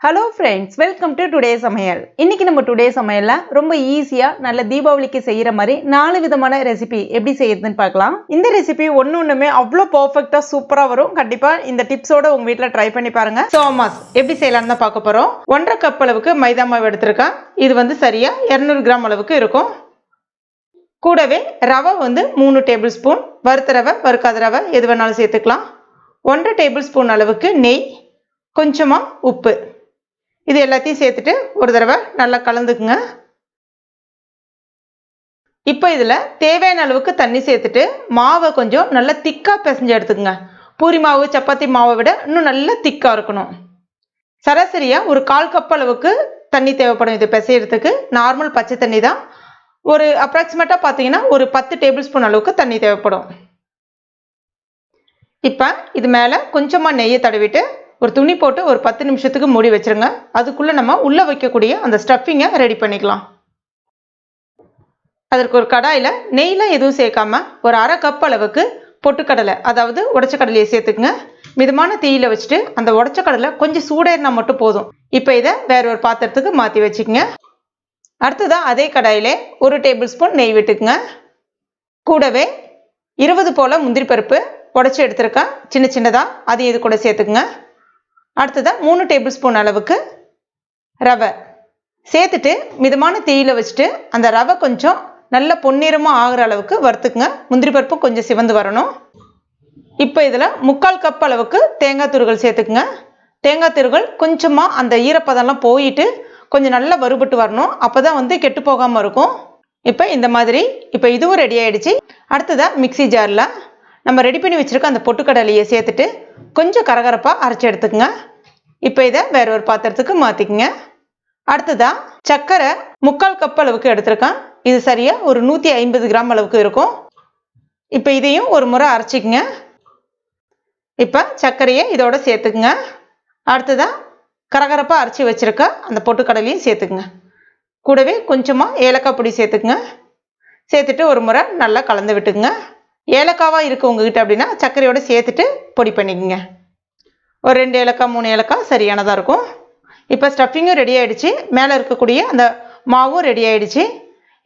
Hello friends, welcome to today சமையல். இன்னைக்கு நம்ம டுடே சமையல்ல ரொம்ப ஈஸியா நல்ல தீபாவளிக்கு செய்யற மாதிரி 4 விதமான ரெசிபி எப்படி செய்யறதுன்னு பார்க்கலாம். இந்த ரெசிபி ஒண்ணுமே அவ்வளோ பர்ஃபெக்டா சூப்பரா வரும். கண்டிப்பா இந்த டிப்ஸோட உங்க வீட்டில் ட்ரை பண்ணி பாருங்க. சோமாஸ் எப்படி செய்யலாம்னு தான் பார்க்க போறோம். 1.5 கப் அளவுக்கு மைதா மாவு எடுத்திருக்கேன். இது வந்து சரியா 200 கிராம் அளவுக்கு இருக்கும். கூடவே ரவை வந்து 3 டேபிள் ஸ்பூன், வறுத்த ரவை வறுக்காத ரவை எது வேணாலும் சேர்த்துக்கலாம். 1.5 டேபிள் ஸ்பூன் அளவுக்கு நெய், கொஞ்சமா உப்பு, இது எல்லாத்தையும் சேர்த்துட்டு ஒரு தடவை நல்லா கலந்துக்குங்க. இப்போ இதில் தேவையான அளவுக்கு தண்ணி சேர்த்துட்டு மாவை கொஞ்சம் நல்லா திக்காக பிசைஞ்சு எடுத்துக்கங்க. பூரி மாவு சப்பாத்தி மாவை விட இன்னும் நல்லா திக்காக இருக்கணும். சராசரியாக ஒரு 1/4 கப் அளவுக்கு தண்ணி தேவைப்படும். இது பிசையறதுக்கு நார்மல் பச்சை தண்ணி தான். ஒரு அப்ராக்சிமேட்டாக பார்த்தீங்கன்னா ஒரு 10 டேபிள் ஸ்பூன் அளவுக்கு தண்ணி தேவைப்படும். இப்போ இது மேலே கொஞ்சமாக நெய்யை தடவிட்டு ஒரு துணி போட்டு ஒரு 10 நிமிஷத்துக்கு மூடி வச்சிருங்க. அதுக்குள்ளே நம்ம உள்ளே வைக்கக்கூடிய அந்த ஸ்டஃபிங்கை ரெடி பண்ணிக்கலாம். அதற்கு ஒரு கடாயில் நெய்லாம் எதுவும் சேர்க்காம ஒரு 1/2 கப் அளவுக்கு பொட்டுக்கடலை, அதாவது உடைச்ச கடலையை சேர்த்துக்குங்க. மிதமான தீயில வச்சுட்டு அந்த உடைச்ச கடலை கொஞ்சம் சூடேறினா மட்டும் போதும். இப்போ இதை வேற ஒரு பாத்திரத்துக்கு மாற்றி வச்சுக்கோங்க. அடுத்ததான் அதே கடாயிலே 1 டேபிள் ஸ்பூன் நெய் விட்டுக்குங்க. கூடவே 20 போல் முந்திரி பருப்பு உடைச்சி எடுத்துருக்கேன் சின்ன சின்னதாக, அதையும் இது கூட சேர்த்துக்குங்க. அடுத்ததாக 3 டேபிள் ஸ்பூன் அளவுக்கு ரவை சேர்த்துட்டு மிதமான தீயில வச்சுட்டு அந்த ரவை கொஞ்சம் நல்ல பொன்னிறமாக ஆகிற அளவுக்கு வறுத்துக்குங்க. முந்திரி பருப்பு கொஞ்சம் சிவந்து வரணும். இப்போ இதில் 3/4 கப் அளவுக்கு தேங்காய் துருவல் சேர்த்துக்குங்க. தேங்காய் துருவல் கொஞ்சமாக அந்த ஈரப்பதம்லாம் போயிட்டு கொஞ்சம் நல்லா வறுபட்டு வரணும். அப்போ தான் வந்து கெட்டு போகாமல் இருக்கும். இப்போ இந்த மாதிரி இப்போ இதுவும் ரெடி ஆகிடுச்சு. அடுத்ததாக மிக்சி ஜாரில் நம்ம ரெடி பண்ணி வச்சுருக்க அந்த பொட்டுக்கடலையை சேர்த்துட்டு கொஞ்சம் கரகரப்பாக அரைச்சி எடுத்துக்கங்க. இப்போ இதை வேற ஒரு பாத்திரத்துக்கு மாற்றிக்குங்க. அடுத்ததாக சர்க்கரை 3/4 கப் அளவுக்கு எடுத்திருக்கேன். இது சரியாக ஒரு 150 கிராம் அளவுக்கு இருக்கும். இப்போ இதையும் ஒரு முறை அரைச்சிக்குங்க. இப்போ சர்க்கரையை இதோட சேர்த்துக்குங்க. அடுத்ததாக கரகரப்பாக அரைச்சி வச்சுருக்க அந்த பொட்டுக்கடலையும் சேர்த்துக்குங்க. கூடவே கொஞ்சமாக ஏலக்காய் பொடி சேர்த்துக்குங்க. சேர்த்துட்டு ஒரு முறை நல்லா கலந்து விட்டுக்குங்க. ஏலக்காவாக இருக்குது உங்ககிட்ட அப்படின்னா சர்க்கரையோடு சேர்த்துட்டு பொடி பண்ணிக்கோங்க. ஒரு 2 ஏலக்காய் 3 ஏலக்காய் சரியானதாக இருக்கும். இப்போ ஸ்டஃபிங்கும் ரெடி ஆகிடுச்சு. மேலே இருக்கக்கூடிய அந்த மாவும் ரெடி ஆகிடுச்சு.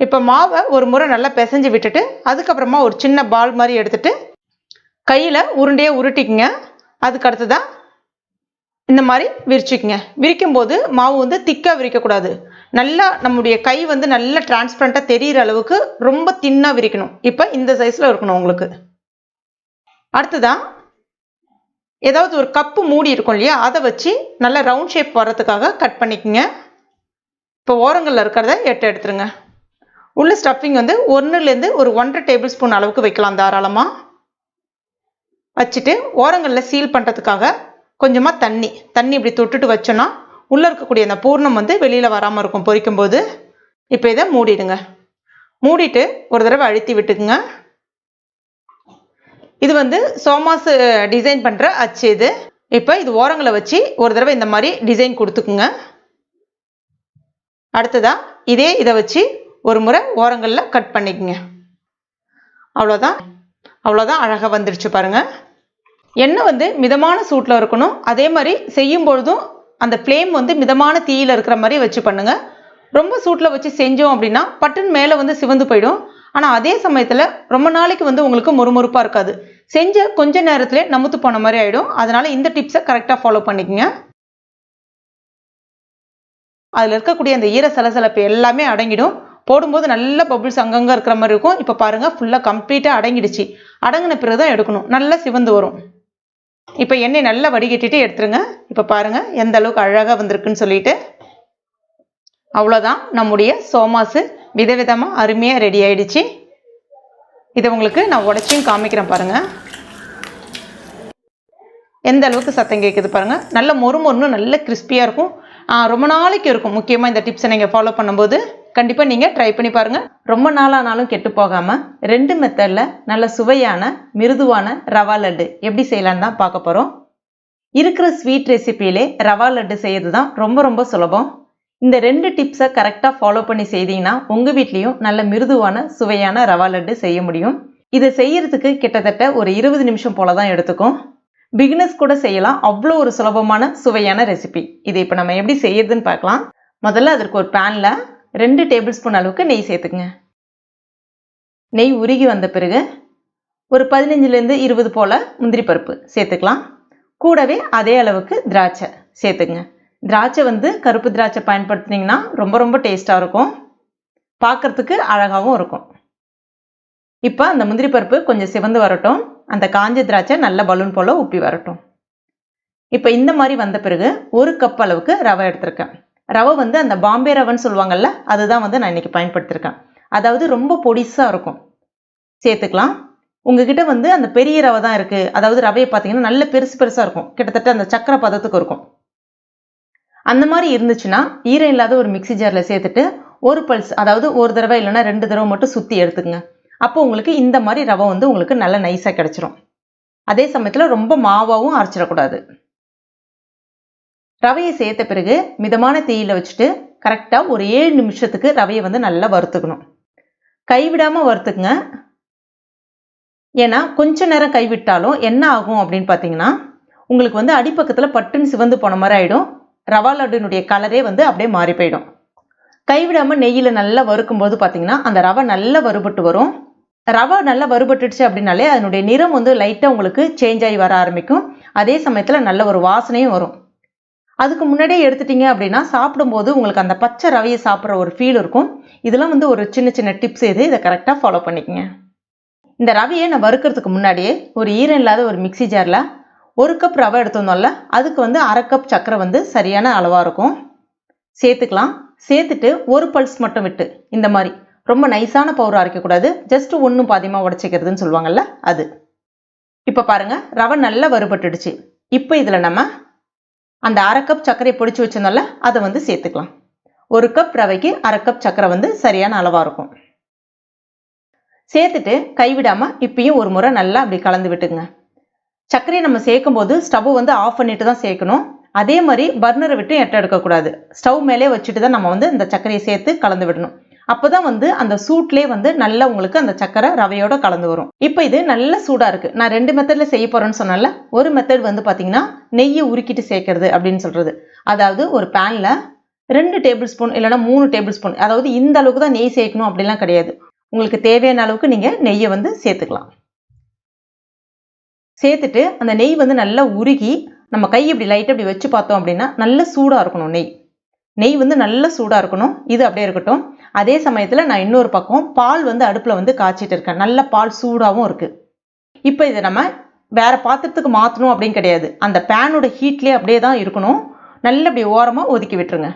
இப்போ மாவை ஒரு முறை நல்லா பிசைஞ்சு விட்டுட்டு அதுக்கப்புறமா ஒரு சின்ன பால் மாதிரி எடுத்துட்டு கையில் உருண்டையாக உருட்டிக்குங்க. அதுக்கு அடுத்ததான் இந்த மாதிரி விரிச்சிக்குங்க. விரிக்கும் போது மாவு வந்து திக்காக விரிக்கக்கூடாது. நல்லா நம்முடைய கை வந்து நல்லா டிரான்ஸ்பரண்ட்டாக தெரிகிற அளவுக்கு ரொம்ப தின்னாக விரிக்கணும். இப்போ இந்த சைஸில் இருக்கணும் உங்களுக்கு. அடுத்ததான் ஏதாவது ஒரு கப்பு மூடி இருக்கும் இல்லையா, அதை வச்சு நல்லா ரவுண்ட் ஷேப் வர்றதுக்காக கட் பண்ணிக்கோங்க. இப்போ ஓரங்களில் இருக்கிறத எடுத்துருங்க. உள்ள ஸ்டஃபிங் வந்து 1லேருந்து ஒரு 1.5 டேபிள் ஸ்பூன் அளவுக்கு வைக்கலாம் தாராளமாக. வச்சுட்டு ஓரங்களில் சீல் பண்ணுறதுக்காக கொஞ்சமாக தண்ணி இப்படி தொட்டுட்டு வச்சோன்னா உள்ளே இருக்கக்கூடிய அந்த பூர்ணம் வந்து வெளியில் வராமல் இருக்கும் பொரிக்கும் போது. இப்போ இதை மூடிடுங்க. மூடிட்டு ஒரு தடவை அழுத்தி விட்டுக்குங்க. இது வந்து சோமாஸ் டிசைன் பண்ணுற அச்சு இது. இப்போ இது ஓரங்களை வச்சு ஒரு தடவை இந்த மாதிரி டிசைன் கொடுத்துக்குங்க. அடுத்ததாக இதை வச்சு ஒரு முறை ஓரங்களில் கட் பண்ணிக்கோங்க. அவ்வளோதான் அழகாக வந்துடுச்சு பாருங்கள். எண்ணெய் வந்து மிதமான சூட்டில் இருக்கணும். அதே மாதிரி செய்யும் பொழுதும் அந்த ஃப்ளேம் வந்து மிதமான தீயில் இருக்கிற மாதிரி வச்சு பண்ணுங்க. ரொம்ப சூட்டில் வச்சு செஞ்சோம் அப்படின்னா பட்டுன்னு மேலே வந்து சிவந்து போயிடும். ஆனால் அதே சமயத்தில் ரொம்ப நாளைக்கு வந்து உங்களுக்கு மொறுமொறுப்பாக இருக்காது. செஞ்ச கொஞ்ச நேரத்திலே நமுத்து போன மாதிரி ஆகிடும். அதனால இந்த டிப்ஸை கரெக்டாக ஃபாலோ பண்ணிக்கோங்க. அதில் இருக்கக்கூடிய அந்த ஈர சலசலப்பு எல்லாமே அடங்கிடும். போடும்போது நல்ல பபுள்ஸ் அங்கங்கே இருக்கிற மாதிரி இருக்கும். இப்போ பாருங்கள், ஃபுல்லாக கம்ப்ளீட்டாக அடங்கிடுச்சு. அடங்கின பிறகு தான் எடுக்கணும். நல்லா சிவந்து வரும். இப்போ எண்ணெய் நல்லா வடிகட்டிட்டு எடுத்துருங்க. இப்போ பாருங்கள் எந்த அளவுக்கு அழகாக வந்திருக்குன்னு சொல்லிட்டு. அவ்வளோதான், நம்முடைய சோமாஸு விதவிதமாக அருமையாக ரெடி ஆகிடுச்சு. இதை உங்களுக்கு நான் உடைச்சியும் காமிக்கிறேன் பாருங்கள். எந்த அளவுக்கு சத்தம் கேட்குது பாருங்கள். நல்ல மொறுமொறுன்னு நல்ல கிறிஸ்பியாக இருக்கும். ரொம்ப நாளைக்கு இருக்கும். முக்கியமாக இந்த டிப்ஸை நீங்கள் ஃபாலோ பண்ணும்போது கண்டிப்பாக நீங்கள் ட்ரை பண்ணி பாருங்கள். ரொம்ப நாளானாலும் கெட்டு போகாமல் 2 மெத்தடில் நல்ல சுவையான மிருதுவான ரவா லட்டு எப்படி செய்யலான்னு தான் பார்க்க போகிறோம். இருக்கிற ஸ்வீட் ரெசிபியிலே ரவா லட்டு செய்யறது தான் ரொம்ப ரொம்ப சுலபம். இந்த 2 டிப்ஸை கரெக்டாக ஃபாலோ பண்ணி செய்தீங்கன்னா உங்கள் வீட்லேயும் நல்ல மிருதுவான சுவையான ரவா லட்டு செய்ய முடியும். இதை செய்யறதுக்கு கிட்டத்தட்ட ஒரு 20 நிமிஷம் போல தான் எடுத்துக்கும். பிகினர்ஸ் கூட செய்யலாம். அவ்வளோ ஒரு சுலபமான சுவையான ரெசிபி. இதை இப்போ நம்ம எப்படி செய்யறதுன்னு பார்க்கலாம். முதல்ல அதற்கு ஒரு பேன்ல 2 டேபிள் ஸ்பூன் அளவுக்கு நெய் சேர்த்துக்குங்க. நெய் உருகி வந்த பிறகு ஒரு 15லேருந்து 20 போல முந்திரி பருப்பு சேர்த்துக்கலாம். கூடவே அதே அளவுக்கு திராட்சை சேர்த்துக்குங்க. திராட்சை வந்து கருப்பு திராட்சை பயன்படுத்தினீங்கன்னா ரொம்ப ரொம்ப டேஸ்ட்டாக இருக்கும். பார்க்கறதுக்கு அழகாகவும் இருக்கும். இப்போ அந்த முந்திரி பருப்பு கொஞ்சம் சிவந்து வரட்டும். அந்த காஞ்ச திராட்சை நல்ல பலூன் போல் உப்பி வரட்டும். இப்போ இந்த மாதிரி வந்த பிறகு 1 கப் அளவுக்கு ரவை எடுத்திருக்கேன். ரவை வந்து அந்த பாம்பே ரவைன்னு சொல்லுவாங்கல்ல, அதுதான் வந்து நான் இன்னைக்கு பயன்படுத்தியிருக்கேன். அதாவது ரொம்ப பொடிசாக இருக்கும். சேர்த்துக்கலாம். உங்ககிட்ட வந்து அந்த பெரிய ரவை தான் இருக்குது, அதாவது ரவையை பார்த்தீங்கன்னா நல்ல பெருசு பெருசாக இருக்கும், கிட்டத்தட்ட அந்த சக்கரை பதத்துக்கு இருக்கும். அந்த மாதிரி இருந்துச்சுன்னா ஈரம் இல்லாத ஒரு மிக்சி ஜாரில் சேர்த்துட்டு ஒரு பல்ஸ், அதாவது ஒரு தடவை இல்லைன்னா 2 தடவை மட்டும் சுற்றி எடுத்துக்கங்க. அப்போ உங்களுக்கு இந்த மாதிரி ரவை வந்து உங்களுக்கு நல்ல நைஸாக கிடச்சிரும். அதே சமயத்தில் ரொம்ப மாவாகவும் அரைச்சிடக்கூடாது. ரவையை சேர்த்த பிறகு மிதமான தீயில வச்சுட்டு கரெக்டாக ஒரு 7 நிமிஷத்துக்கு ரவையை வந்து நல்லா வறுத்துக்கணும். கைவிடாமல் வறுத்துக்குங்க. ஏன்னா கொஞ்ச நேரம் கைவிட்டாலும் என்ன ஆகும் அப்படின்னு பார்த்தீங்கன்னா, உங்களுக்கு வந்து அடிப்பக்கத்தில் பட்டுன்னு சிவந்து போன மாதிரி ஆகிடும். ரவா லட்டுனுடைய கலரே வந்து அப்படியே மாறி போயிடும். கைவிடாமல் நெய்யில் நல்லா வறுக்கும் போது பார்த்தீங்கன்னா அந்த ரவை நல்லா வறுபட்டு வரும். ரவை நல்லா வறுபட்டுடுச்சு அப்படின்னாலே அதனுடைய நிறம் வந்து லைட்டாக உங்களுக்கு சேஞ்ச் ஆகி வர ஆரம்பிக்கும். அதே சமயத்தில் நல்ல ஒரு வாசனையும் வரும். அதுக்கு முன்னாடியே எடுத்துட்டீங்க அப்படின்னா சாப்பிடும்போது உங்களுக்கு அந்த பச்சை ரவையை சாப்பிட்ற ஒரு ஃபீல் இருக்கும். இதெல்லாம் வந்து ஒரு சின்ன சின்ன டிப்ஸ் இது, இதை கரெக்டாக ஃபாலோ பண்ணிக்கங்க. இந்த ரவையை நான் வறுக்கிறதுக்கு முன்னாடியே ஒரு ஈரம் இல்லாத ஒரு மிக்சி ஜாரில் 1 கப் ரவை எடுத்துருந்தோம்ல, அதுக்கு வந்து 1/2 கப் சர்க்கரை வந்து சரியான அளவாக இருக்கும். சேர்த்துக்கலாம். சேர்த்துட்டு ஒரு பல்ஸ் மட்டும் விட்டு, இந்த மாதிரி ரொம்ப நைஸான பவுடர் அரைக்கக்கூடாது, ஜஸ்ட் 1 பாதியமாக உடச்சிக்கிறதுன்னு சொல்லுவாங்கல்ல அது. இப்போ பாருங்க, ரவை நல்லா வறுபட்டுடுச்சு. இப்போ இதில் நம்ம அந்த 1/2 கப் சர்க்கரையை பொடிச்சு வச்சிருந்தோம்ல, அதை வந்து சேர்த்துக்கலாம். 1 கப் ரவைக்கு 1/2 கப் சர்க்கரை வந்து சரியான அளவாக இருக்கும். சேர்த்துட்டு கைவிடாமல் இப்பயும் ஒரு முறை நல்லா அப்படி கலந்து விட்டுங்க. சர்க்கரையை நம்ம சேர்க்கும் போது ஸ்டவ் வந்து ஆஃப் பண்ணிட்டு தான் சேர்க்கணும். அதே மாதிரி பர்னரை விட்டு எட்ட எடுக்கக்கூடாது. ஸ்டவ் மேலே வச்சுட்டு தான் நம்ம வந்து இந்த சர்க்கரையை சேர்த்து கலந்து விடணும். அப்போதான் வந்து அந்த சூட்லேயே வந்து நல்லா உங்களுக்கு அந்த சர்க்கரை ரவையோட கலந்து வரும். இப்போ இது நல்ல சூடாக இருக்குது. நான் 2 மெத்தடில் செய்ய போகிறேன்னு சொன்னால, ஒரு மெத்தட் வந்து பார்த்தீங்கன்னா நெய்யை உருக்கிட்டு சேர்க்கறது அப்படின்னு சொல்கிறது. அதாவது ஒரு பேனில் 2 டேபிள் ஸ்பூன் இல்லைனா 3 டேபிள் ஸ்பூன், அதாவது இந்த அளவுக்கு தான் நெய் சேர்க்கணும் அப்படிலாம் கிடையாது. உங்களுக்கு தேவையான அளவுக்கு நீங்கள் நெய்யை வந்து சேர்த்துக்கலாம். சேர்த்துட்டு அந்த நெய் வந்து நல்லா உருகி நம்ம கை இப்படி லைட்டாக இப்படி வச்சு பார்த்தோம் அப்படின்னா நல்ல சூடாக இருக்கணும். நெய் வந்து நல்ல சூடாக இருக்கணும். இது அப்படியே இருக்கட்டும். அதே சமயத்தில் நான் இன்னொரு பக்கம் பால் வந்து அடுப்பில் வந்து காய்ச்சிட்டு இருக்கேன். நல்ல பால் சூடாகவும் இருக்குது. இப்போ இதை நம்ம வேறு பாத்திரத்துக்கு மாற்றணும் அப்படின்னு கிடையாது. அந்த பேனோட ஹீட்லேயே அப்படியே தான் இருக்கணும். நல்ல இப்படி ஓரமாக ஒதுக்கி விட்டுருங்க.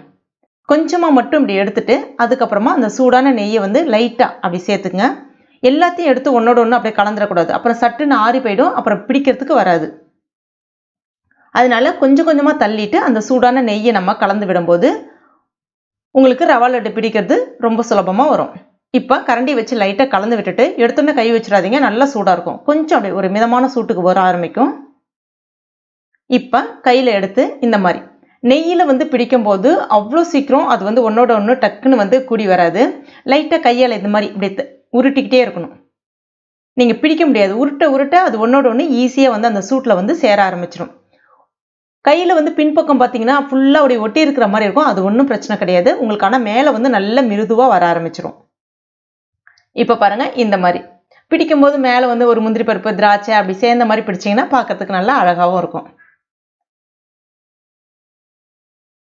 கொஞ்சமாக மட்டும் இப்படி எடுத்துட்டு அதுக்கப்புறமா அந்த சூடான நெய்யை வந்து லைட்டாக அப்படி சேர்த்துங்க. எல்லாத்தையும் எடுத்து ஒன்றோட ஒன்று அப்படியே கலந்துடக்கூடாது. அப்புறம் சட்டுன்னு ஆறி போயிடும். அப்புறம் பிடிக்கிறதுக்கு வராது. அதனால கொஞ்சம் கொஞ்சமாக தள்ளிட்டு அந்த சூடான நெய்யை நம்ம கலந்து விடும்போது உங்களுக்கு ரவா லட்டு பிடிக்கிறது ரொம்ப சுலபமாக வரும். இப்போ கரண்டி வச்சு லைட்டாக கலந்து விட்டுட்டு எடுத்தோன்னே கை வச்சிடாதீங்க. நல்லா சூடாக இருக்கும். கொஞ்சம் அப்படியே ஒரு மிதமான சூட்டுக்கு வர ஆரம்பிக்கும். இப்போ கையில் எடுத்து இந்த மாதிரி நெய்யில் வந்து பிடிக்கும்போது அவ்வளோ சீக்கிரம் அது வந்து ஒன்றோட ஒன்று டக்குன்னு வந்து கூடி வராது. லைட்டாக கையால் இந்த மாதிரி இப்படி உருட்டிக்கிட்டே இருக்கணும். நீங்கள் பிடிக்க முடியாது. உருட்ட உருட்ட அது ஒன்றோட ஒன்று ஈஸியாக வந்து அந்த சூட்டில் வந்து சேர ஆரம்பிச்சிடும். கையில் வந்து பின்பக்கம் பார்த்தீங்கன்னா ஃபுல்லாக அப்படி ஒட்டி இருக்கிற மாதிரி இருக்கும். அது ஒன்றும் பிரச்சனை கிடையாது. உங்களுக்கு ஆனால் மேலே வந்து நல்ல மிருதுவாக வர ஆரம்பிச்சிடும். இப்போ பாருங்கள், இந்த மாதிரி பிடிக்கும்போது மேலே வந்து ஒரு முந்திரி பருப்பு திராட்சை அப்படி சேர்ந்த மாதிரி பிடிச்சிங்கன்னா பார்க்கறதுக்கு நல்லா அழகாகவும் இருக்கும்.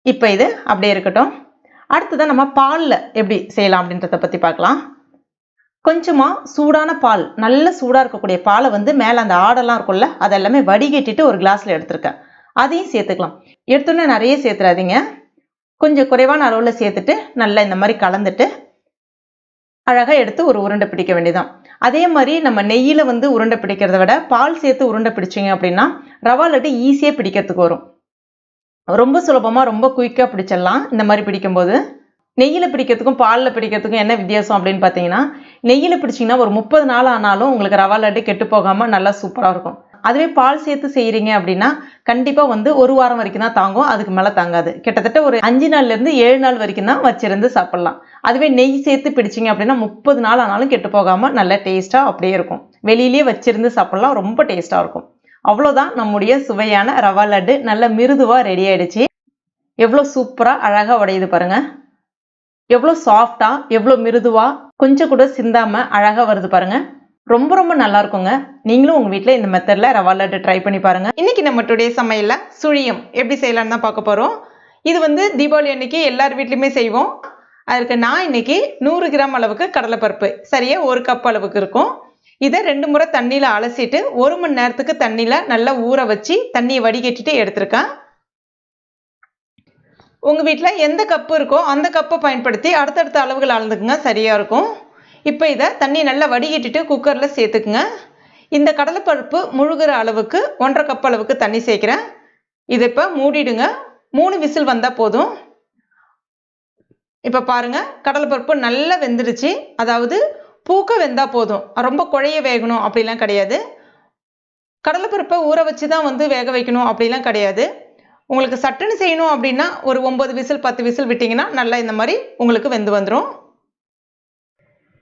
இப்போ இது அப்படியே இருக்கட்டும். அடுத்ததான் நம்ம பாலில் எப்படி செய்யலாம் அப்படின்றத பற்றி பார்க்கலாம். கொஞ்சமாக சூடான பால், நல்ல சூடாக இருக்கக்கூடிய பாலை வந்து மேலே அந்த ஆடெல்லாம் இருக்கும்ல, அதெல்லாமே வடிகட்டிட்டு ஒரு கிளாஸில் எடுத்துருக்கேன். அதையும் சேர்த்துக்கலாம். எடுத்தோன்னே நிறைய சேர்த்துறாதீங்க. கொஞ்சம் குறைவான அளவில் சேர்த்துட்டு நல்லா இந்த மாதிரி கலந்துட்டு அழகாக எடுத்து ஒரு உருண்டை பிடிக்க வேண்டியதான். அதே மாதிரி நம்ம நெய்யில் வந்து உருண்டை பிடிக்கிறத விட பால் சேர்த்து உருண்டை பிடிச்சிங்க அப்படின்னா ரவா லட்டு ஈஸியாக பிடிக்கிறதுக்கு வரும். ரொம்ப சுலபமாக ரொம்ப குயிக்காக பிடிச்சிடலாம். இந்த மாதிரி பிடிக்கும்போது நெய்யில் பிடிக்கிறதுக்கும் பாலில் பிடிக்கிறதுக்கும் என்ன வித்தியாசம் அப்படின்னு பார்த்தீங்கன்னா, நெய்யில் பிடிச்சிங்கன்னா ஒரு 30 நாள் ஆனாலும் உங்களுக்கு ரவா லட்டு கெட்டு போகாமல் நல்லா சூப்பராக இருக்கும். அதுவே பால் சேர்த்து செய்கிறீங்க அப்படின்னா கண்டிப்பாக வந்து 1 வாரம் வரைக்கும் தான் தாங்கும். அதுக்கு மேலே தாங்காது. கிட்டத்தட்ட ஒரு 5 நாள்லேருந்து 7 நாள் வரைக்கும் தான் வச்சிருந்து சாப்பிட்லாம். அதுவே நெய் சேர்த்து பிடிச்சிங்க அப்படின்னா 30 நாள் ஆனாலும் கெட்டு போகாமல் நல்ல டேஸ்ட்டாக அப்படியே இருக்கும். வெளியிலேயே வச்சிருந்து சாப்பிட்லாம். ரொம்ப டேஸ்ட்டாக இருக்கும். அவ்வளோதான், நம்முடைய சுவையான ரவா லட்டு நல்ல மிருதுவாக ரெடி ஆயிடுச்சு. எவ்வளோ சூப்பராக அழகாக உடையுது பாருங்க. எவ்வளோ சாஃப்டாக, எவ்வளோ மிருதுவாக, கொஞ்சம் கூட சிந்தாமல் அழகாக வருது பாருங்க. ரொம்ப ரொம்ப நல்லா இருக்குங்க. நீங்களும் உங்கள் வீட்டில் இந்த மெத்தடில் ரவா லட்டு ட்ரை பண்ணி பாருங்கள். இன்றைக்கி நம்ம டுடே சமையலில் சுழியம் எப்படி செய்யலான்னு தான் பார்க்க போகிறோம். இது வந்து தீபாவளி அன்னைக்கு எல்லார் வீட்லையுமே செய்வோம். அதுக்கு நான் இன்னைக்கு 100 கிராம் அளவுக்கு கடலைப்பருப்பு, சரியாக 1 கப் அளவுக்கு இருக்கும். இதை 2 முறை தண்ணியில் அலசிட்டு 1 மணி நேரத்துக்கு தண்ணியில் நல்லா ஊற வச்சு தண்ணியை வடிகட்டிட்டு எடுத்திருக்கேன். உங்கள் வீட்டில் எந்த கப்பு இருக்கோ அந்த கப்பை பயன்படுத்தி அடுத்தடுத்த அளவுகள் அளந்துக்குங்க, சரியாக இருக்கும். இப்போ இதை தண்ணி நல்லா வடிகட்டிட்டு குக்கரில் சேர்த்துக்குங்க. இந்த கடலைப்பருப்பு முழுகிற அளவுக்கு 1.5 கப் அளவுக்கு தண்ணி சேர்க்குறேன். இதை இப்போ மூடிடுங்க. 3 விசில் வந்தால் போதும். இப்போ பாருங்கள், கடலைப்பருப்பு நல்லா வெந்துடுச்சு. அதாவது பூக்க வெந்தால் போதும், ரொம்ப குழைய வேகணும் அப்படிலாம் கிடையாது. கடலைப்பருப்பை ஊற வச்சு தான் வந்து வேக வைக்கணும் அப்படிலாம் கிடையாது. உங்களுக்கு சட்டுன்னு செய்யணும் அப்படின்னா ஒரு 9 விசில் 10 விசில் விட்டிங்கன்னா நல்லா இந்த மாதிரி உங்களுக்கு வெந்து வந்துடும்.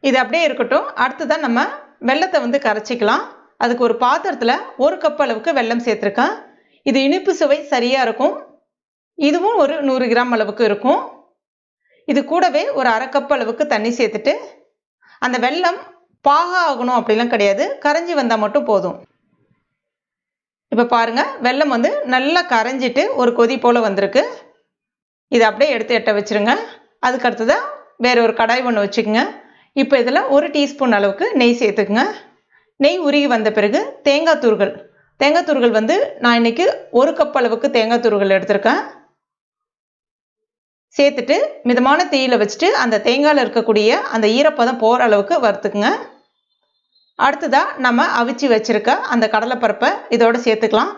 இது அப்படியே இருக்கட்டும். அடுத்ததான் நம்ம வெல்லத்தை வந்து கரைச்சிக்கலாம். அதுக்கு ஒரு பாத்திரத்தில் 1 கப் அளவுக்கு வெல்லம் சேர்த்துருக்கேன். இது இனிப்பு சுவை சரியாக இருக்கும். இதுவும் ஒரு 100 கிராம் அளவுக்கு இருக்கும். இது கூடவே ஒரு 1/2 கப் அளவுக்கு தண்ணி சேர்த்துட்டு, அந்த வெல்லம் பாகா ஆகணும் அப்படிலாம் கிடையாது, கரைஞ்சி வந்தால் மட்டும் போதும். இப்போ பாருங்கள், வெல்லம் வந்து நல்லா கரைஞ்சிட்டு ஒரு கொதி போல் வந்திருக்கு. இதை அப்படியே எடுத்து எட்ட வச்சுருங்க. அதுக்கு அடுத்ததான் வேறு ஒரு கடாய் ஒன்று வச்சுக்கோங்க. இப்போ இதில் 1 டீஸ்பூன் அளவுக்கு நெய் சேர்த்துக்குங்க. நெய் உருகி வந்த பிறகு தேங்காய் துருகல் வந்து நான் இன்றைக்கி 1 கப் அளவுக்கு தேங்காய் துருகல் எடுத்திருக்கேன். சேர்த்துட்டு மிதமான தீயில் வச்சுட்டு அந்த தேங்காயில் இருக்கக்கூடிய அந்த ஈரப்பதம் போகிற அளவுக்கு வறுத்துக்குங்க. அடுத்ததாக நம்ம அவிச்சு வச்சுருக்க அந்த கடலைப்பருப்பை இதோடு சேர்த்துக்கலாம்.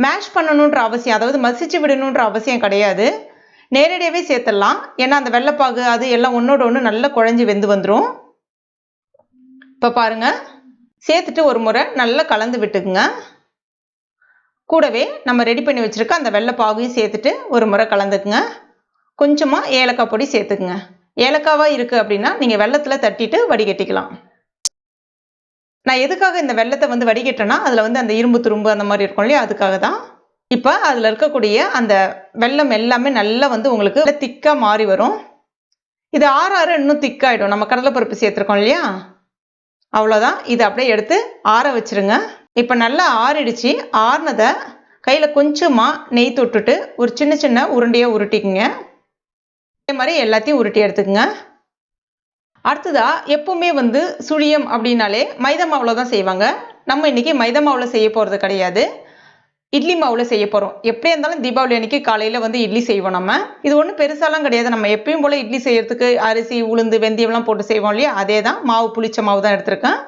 மேஷ் பண்ணணுன்ற அவசியம், அதாவது மசிச்சு விடணுன்ற அவசியம் கிடையாது. நேரடியாகவே சேர்த்துடலாம். ஏன்னா அந்த வெள்ளைப்பாகு அது எல்லாம் ஒன்றோட ஒன்று நல்லா குழஞ்சி வெந்து வந்துடும். இப்போ பாருங்கள், சேர்த்துட்டு ஒரு முறை நல்லா கலந்து விட்டுக்குங்க. கூடவே நம்ம ரெடி பண்ணி வச்சுருக்க அந்த வெள்ளைப்பாகையும் சேர்த்துட்டு ஒரு முறை கலந்துக்குங்க. கொஞ்சமாக ஏலக்காய் பொடி சேர்த்துக்குங்க. ஏலக்காவாக இருக்குது அப்படின்னா நீங்கள் வெள்ளத்தில் தட்டிட்டு வடிகட்டிக்கலாம். நான் எதுக்காக இந்த வெள்ளத்தை வந்து வடிகட்டேன்னா, அதில் வந்து அந்த இரும்பு துரும்பு அந்த மாதிரி இருக்கும் இல்லையா, அதுக்காக தான். இப்போ அதில் இருக்கக்கூடிய அந்த வெல்லம் எல்லாமே நல்லா வந்து உங்களுக்கு திக்காக மாறி வரும். இது ஆற ஆற இன்னும் திக்காயிடும். நம்ம கடலைப்பருப்பு சேர்த்துருக்கோம் இல்லையா, அவ்வளோதான். இதை அப்படியே எடுத்து ஆற வச்சுருங்க. இப்போ நல்லா ஆறிடுச்சு. ஆறினதை கையில் கொஞ்சமாக நெய் தொட்டுட்டு ஒரு சின்ன சின்ன உருண்டையாக உருட்டிக்குங்க. இதே மாதிரி எல்லாத்தையும் உருட்டி எடுத்துக்கங்க. அடுத்ததா எப்பவுமே வந்து சுழியம் அப்படின்னாலே மைதா மாவில் தான் செய்வாங்க. நம்ம இன்னைக்கு மைதா மாவில் செய்ய போகிறது கிடையாது, இட்லி மாவில் செய்ய போகிறோம். எப்படியா இருந்தாலும் தீபாவளி அன்னைக்கு காலையில் வந்து இட்லி செய்வோம். நம்ம இது ஒன்றும் பெருசாலாம் கிடையாது. நம்ம எப்பயும் போல் இட்லி செய்யறதுக்கு அரிசி உளுந்து வெந்தயம்லாம் போட்டு செய்வோம் இல்லையா, அதே தான். மாவு புளிச்ச மாவு தான் எடுத்திருக்கேன்.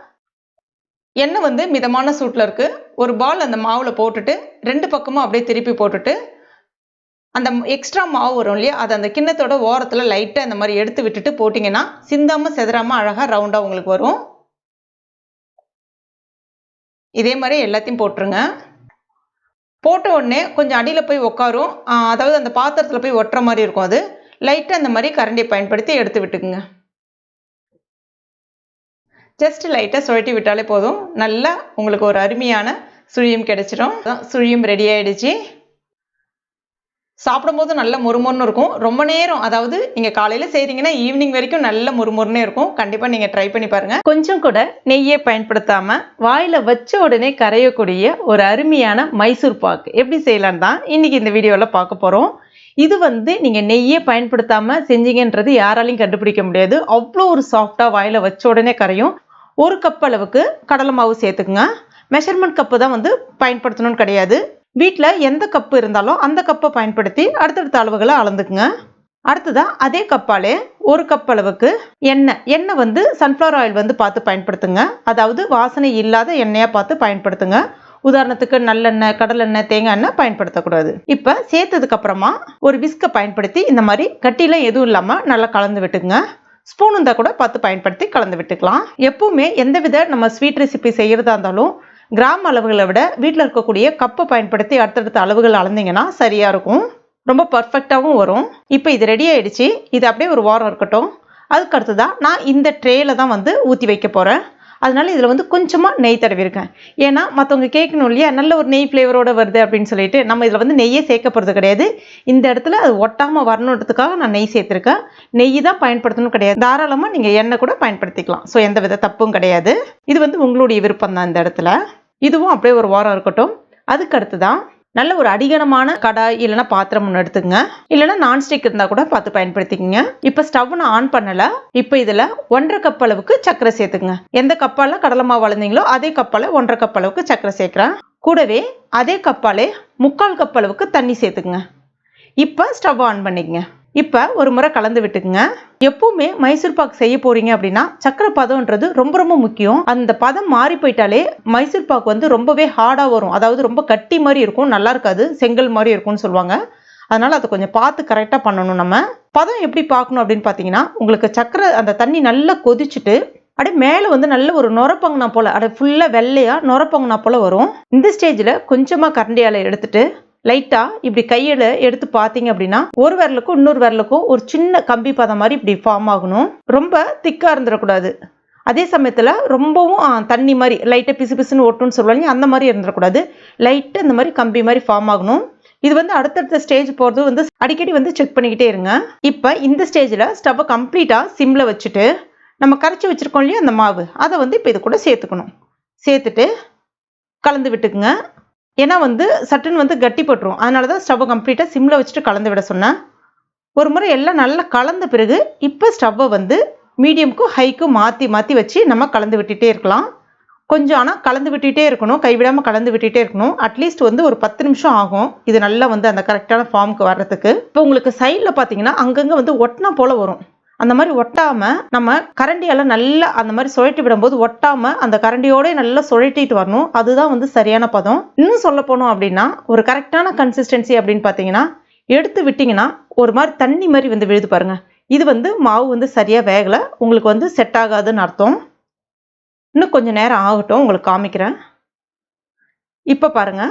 எண்ணெய் வந்து மிதமான சூட்டில் இருக்குது. ஒரு பால் அந்த மாவில் போட்டுட்டு 2 பக்கமும் அப்படியே திருப்பி போட்டுட்டு அந்த எக்ஸ்ட்ரா மாவு வரும் இல்லையா, அது அந்த கிண்ணத்தோட ஓரத்தில் லைட்டாக இந்த மாதிரி எடுத்து விட்டுட்டு போட்டிங்கன்னா சிந்தாமல் செதறாமல் அழகாக ரவுண்டாக உங்களுக்கு வரும். இதே மாதிரி எல்லாத்தையும் போட்டுருங்க. போட்ட உடனே கொஞ்சம் அடியில் போய் உட்காரும், அதாவது அந்த பாத்திரத்தில் போய் ஒட்டுற மாதிரி இருக்கும். அது லைட்டாக இந்த மாதிரி கரண்டியை பயன்படுத்தி எடுத்து விட்டுக்குங்க. ஜஸ்ட் லைட்டாக சுழட்டி விட்டாலே போதும், நல்லா உங்களுக்கு ஒரு அருமையான சுழியம் கிடைச்சிடும். சுழியம் ரெடி ஆகிடுச்சு. சாப்பிடும்போது நல்ல முறுமுறுன்னு இருக்கும். ரொம்ப நேரம், அதாவது நீங்கள் காலையில் செய்கிறீங்கன்னா ஈவினிங் வரைக்கும் நல்ல முறுமுறுன்னே இருக்கும். கண்டிப்பாக நீங்கள் ட்ரை பண்ணி பாருங்கள். கொஞ்சம் கூட நெய்யை பயன்படுத்தாமல் வாயில் வச்ச உடனே கரையக்கூடிய ஒரு அருமையான மைசூர் பாக்கு எப்படி செய்யலான்னு தான் இன்றைக்கி இந்த வீடியோவில் பார்க்க போகிறோம். இது வந்து நீங்கள் நெய்யே பயன்படுத்தாமல் செஞ்சீங்கன்றது யாராலையும் கண்டுபிடிக்க முடியாது. அவ்வளோ ஒரு சாஃப்டாக வாயில் வச்ச உடனே கரையும். 1 கப் அளவுக்கு கடலை மாவு சேர்த்துக்குங்க. மெஷர்மெண்ட் கப்பு தான் வந்து பயன்படுத்தணும்னு கிடையாது. வீட்டில் எந்த கப்பு இருந்தாலும் அந்த கப்பை பயன்படுத்தி அடுத்தடுத்த அளவுகளை அளந்துக்குங்க. அடுத்ததாக அதே கப்பாலே 1 கப் அளவுக்கு எண்ணெய் வந்து சன்ஃப்ளவர் ஆயில் வந்து பார்த்து பயன்படுத்துங்க. அதாவது வாசனை இல்லாத எண்ணெயாக பார்த்து பயன்படுத்துங்க. உதாரணத்துக்கு நல்லெண்ணெய், கடலெண்ணெய், தேங்காய் எண்ணெய் பயன்படுத்தக்கூடாது. இப்போ சேர்த்ததுக்கு அப்புறமா ஒரு விஸ்கை பயன்படுத்தி இந்த மாதிரி கட்டிலாம் எதுவும் இல்லாமல் நல்லா கலந்து விட்டுக்குங்க. ஸ்பூன் இருந்தால் கூட பார்த்து பயன்படுத்தி கலந்து விட்டுக்கலாம். எப்பவுமே எந்தவித நம்ம ஸ்வீட் ரெசிபி செய்கிறதா இருந்தாலும் கிராம் அளவுகளை விட வீட்டில் இருக்கக்கூடிய கப்பை பயன்படுத்தி அடுத்தடுத்த அளவுகள் அளந்தீங்கன்னா சரியாக இருக்கும், ரொம்ப பர்ஃபெக்டாகவும் வரும். இப்போ இது ரெடி ஆகிடுச்சு. இது அப்படியே ஒரு வாரம் இருக்கட்டும். அதுக்கு அடுத்ததான் நான் இந்த ட்ரேயில் தான் வந்து ஊற்றி வைக்க போகிறேன். அதனால இதில் வந்து கொஞ்சமாக நெய் தடவிருக்கேன். ஏன்னா மற்றவங்க கேட்கணும் இல்லையா, நல்ல ஒரு நெய் ஃப்ளேவரோடு வருது அப்படின்னு சொல்லிட்டு நம்ம இதில் வந்து நெய்யே சேர்க்க போகிறது கிடையாது. இந்த இடத்துல அது ஒட்டாமல் வரணுன்றதுக்காக நான் நெய் சேர்த்துருக்கேன். நெய் தான் பயன்படுத்தணும் கிடையாது, தாராளமாக நீங்கள் எண்ணெய் கூட பயன்படுத்திக்கலாம். ஸோ எந்த வித தப்பும் கிடையாது. இது வந்து உங்களுடைய விருப்பம் தான். இந்த இடத்துல இதுவும் அப்படியே ஒரு வாரம் இருக்கட்டும். அதுக்கு அடுத்து தான் நல்ல ஒரு அடிகனமான கடாய் இல்லைன்னா பாத்திரம் ஒன்று எடுத்துக்கங்க. இல்லைன்னா நான்ஸ்டிக் இருந்தால் கூட பார்த்து பயன்படுத்திக்கங்க. இப்போ ஸ்டவ் நான் ஆன் பண்ணல. இப்போ இதில் 1.5 கப் அளவுக்கு சர்க்கரை சேர்த்துங்க. எந்த கப்பால கடலை மாவு வளர்ந்தீங்களோ அதே கப்பால 1.5 கப் அளவுக்கு சர்க்கரை சேர்க்குறேன். கூடவே அதே கப்பாலே 3/4 கப் அளவுக்கு தண்ணி சேர்த்துக்குங்க. இப்போ ஸ்டவ் ஆன் பண்ணிக்கங்க. இப்போ ஒரு முறை கலந்து விட்டுக்குங்க. எப்பவுமே மைசூர் பாக் செய்ய போறீங்க அப்படின்னா சக்கரை பதம்ன்றது ரொம்ப ரொம்ப முக்கியம். அந்த பதம் மாறி போயிட்டாலே மைசூர் பாக் வந்து ரொம்பவே ஹார்டா வரும். அதாவது ரொம்ப கட்டி மாதிரி இருக்கும், நல்லா இருக்காது, செங்கல் மாதிரி இருக்கும்னு சொல்லுவாங்க. அதனால அதை கொஞ்சம் பார்த்து கரெக்டாக பண்ணணும். நம்ம பதம் எப்படி பார்க்கணும் அப்படின்னு பார்த்தீங்கன்னா, உங்களுக்கு சக்கரை அந்த தண்ணி நல்லா கொதிச்சுட்டு அப்படியே மேலே வந்து நல்ல ஒரு நுரப்பங்குனா போல, அப்படியே ஃபுல்லாக வெள்ளையா நுரப்பங்குனா போல வரும். இந்த ஸ்டேஜில் கொஞ்சமாக கரண்டியால் எடுத்துட்டு லைட்டா இப்படி கையில எடுத்து பார்த்தீங்க அப்படின்னா ஒரு விரலுக்கும் இன்னொரு விரலுக்கும் ஒரு சின்ன கம்பி பதம் மாதிரி இப்படி ஃபார்ம் ஆகணும். ரொம்ப திக்கா இருந்துடக்கூடாது. அதே சமயத்துல ரொம்பவும் தண்ணி மாதிரி லைட்டா பிசு பிசுன்னு ஒட்டுன்னு சொல்லுவாங்க, அந்த மாதிரி இருந்துடக்கூடாது. லைட்டா இந்த மாதிரி கம்பி மாதிரி ஃபார்ம் ஆகணும். இது வந்து அடுத்தடுத்த ஸ்டேஜ் போகிறது வந்து அடிக்கடி வந்து செக் பண்ணிக்கிட்டே இருங்க. இப்போ இந்த ஸ்டேஜில் ஸ்டவ்வை கம்ப்ளீட்டாக சிம்மில் வச்சுட்டு நம்ம கரைச்சி வச்சுருக்கோம் இல்லையா அந்த மாவு, அதை வந்து இப்போ இது கூட சேர்த்துக்கணும். சேர்த்துட்டு கலந்து விட்டுக்குங்க. ஏன்னா வந்து சட்டுன்னு வந்து கட்டி போட்டுரும். அதனால தான் ஸ்டவ்வை கம்ப்ளீட்டாக சிம்மில் வச்சுட்டு கலந்து விட சொன்னேன். ஒரு முறை எல்லாம் நல்லா கலந்த பிறகு இப்போ ஸ்டவ்வை வந்து மீடியமுக்கும் ஹைக்கும் மாற்றி மாற்றி வச்சு நம்ம கலந்து விட்டுட்டே இருக்கலாம். கொஞ்சம் ஆனால் கலந்து விட்டுட்டே இருக்கணும், கைவிடாமல் கலந்து விட்டுட்டே இருக்கணும். அட்லீஸ்ட் வந்து ஒரு 10 நிமிஷம் ஆகும் இது நல்லா வந்து அந்த கரெக்டான ஃபார்முக்கு வர்றதுக்கு. இப்போ உங்களுக்கு சைடில் பார்த்தீங்கன்னா அங்கங்கே வந்து ஒட்டினா போல் வரும். அந்த மாதிரி ஒட்டாமல் நம்ம கரண்டியால் நல்லா அந்த மாதிரி சுழட்டி விடும்போது ஒட்டாமல் அந்த கரண்டியோட நல்லா சுழட்டிட்டு வரணும். அதுதான் வந்து சரியான பதம். இன்னும் சொல்ல போனோம் அப்படின்னா ஒரு கரெக்டான கன்சிஸ்டன்சி அப்படின்னு பார்த்தீங்கன்னா, எடுத்து விட்டிங்கன்னா ஒரு மாதிரி தண்ணி மாதிரி வந்து விழுது பாருங்க. இது வந்து மாவு வந்து சரியாக வேகலை, உங்களுக்கு வந்து செட் ஆகாதுன்னு அர்த்தம். இன்னும் கொஞ்சம் நேரம் ஆகட்டும், உங்களுக்கு காமிக்கிறேன். இப்போ பாருங்க,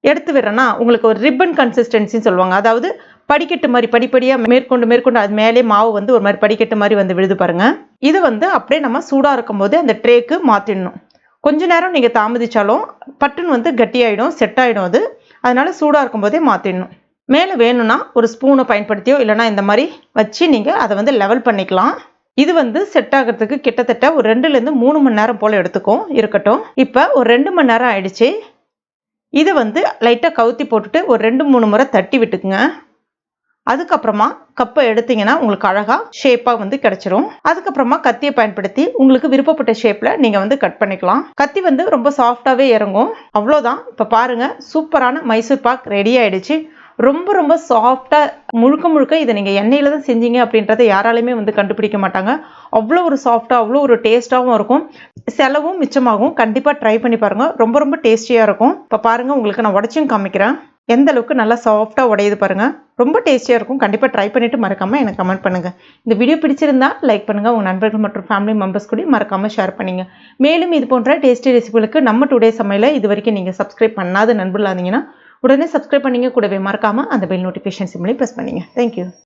எடுத்து விடுறேன்னா உங்களுக்கு ஒரு ரிப்பன் கன்சிஸ்டன்சின்னு சொல்லுவாங்க. அதாவது படிக்கட்டு மாதிரி படிப்படியாக மேற்கொண்டு மேற்கொண்டு அது மேலே மாவு வந்து ஒரு மாதிரி படிக்கட்டு மாதிரி வந்து விழுது பாருங்க. இது வந்து அப்படியே நம்ம சூடாக இருக்கும் போது அந்த ட்ரேக்கு மாற்றிடணும். கொஞ்ச நேரம் நீங்கள் தாமதிச்சாலும் பட்டுன்னு வந்து கட்டியாயிடும், செட் ஆகிடும் அது. அதனால சூடாக இருக்கும் போதே மாற்றிடணும். மேலே வேணும்னா ஒரு ஸ்பூனை பயன்படுத்தியோ இல்லைனா இந்த மாதிரி வச்சு நீங்கள் அதை வந்து லெவல் பண்ணிக்கலாம். இது வந்து செட் ஆகிறதுக்கு கிட்டத்தட்ட ஒரு 2லேருந்து 3 மணி நேரம் போல் எடுத்துக்கும். இருக்கட்டும். இப்போ ஒரு 2 மணி நேரம் ஆயிடுச்சு. இதை வந்து லைட்டாக கவுத்தி போட்டுட்டு ஒரு 2-3 முறை தட்டி விட்டுக்குங்க. அதுக்கப்புறமா கப்பை எடுத்தீங்கன்னா உங்களுக்கு அழகாக ஷேப்பாக வந்து கிடைச்சிரும். அதுக்கப்புறமா கத்தியை பயன்படுத்தி உங்களுக்கு விருப்பப்பட்ட ஷேப்பில் நீங்கள் வந்து கட் பண்ணிக்கலாம். கத்தி வந்து ரொம்ப சாஃப்டாகவே இறங்கும். அவ்வளோதான். இப்போ பாருங்கள், சூப்பரான மைசூர் பாக் ரெடி ஆகிடுச்சு. ரொம்ப ரொம்ப சாஃப்டாக முழுக்க முழுக்க இதை நீங்கள் எண்ணெயில் தான் செஞ்சீங்க அப்படின்றத யாராலையுமே வந்து கண்டுபிடிக்க மாட்டாங்க. அவ்வளோ ஒரு சாஃப்டாக அவ்வளோ ஒரு டேஸ்ட்டாகவும் இருக்கும், செலவும் மிச்சமாகும். கண்டிப்பாக ட்ரை பண்ணி பாருங்கள், ரொம்ப ரொம்ப டேஸ்டியாக இருக்கும். இப்போ பாருங்கள், உங்களுக்கு நான் உடைச்சும் காமிக்கிறேன். எந்த அளவுக்கு நல்லா சாஃப்டாக உடையுது பாருங்கள், ரொம்ப டேஸ்டியாக இருக்கும். கண்டிப்பாக ட்ரை பண்ணிவிட்டு மறக்காமல் எனக்கு கமெண்ட் பண்ணுங்கள். இந்த வீடியோ பிடிச்சிருந்தா லைக் பண்ணுங்கள், உங்கள் நண்பர்கள் மற்றும் ஃபேமிலி மெம்பர்ஸ் கூட மறக்காமல் ஷேர் பண்ணுங்க. மேலும் இது போன்ற டேஸ்டி ரெசிபிகளுக்கு நம்ம டுடே சமையலை இது வரைக்கும் நீங்கள் சப்ஸ்கிரைப் பண்ணாத நண்பர்களாக இருந்தீங்கன்னா உடனே சப்ஸ்கிரைப் பண்ணிங்க. கூடவே மறக்காமல் அந்த பெல் நோட்டிஃபிகேஷன் சிம்லையும் ப்ரெஸ் பண்ணிங்க. தேங்க்யூ.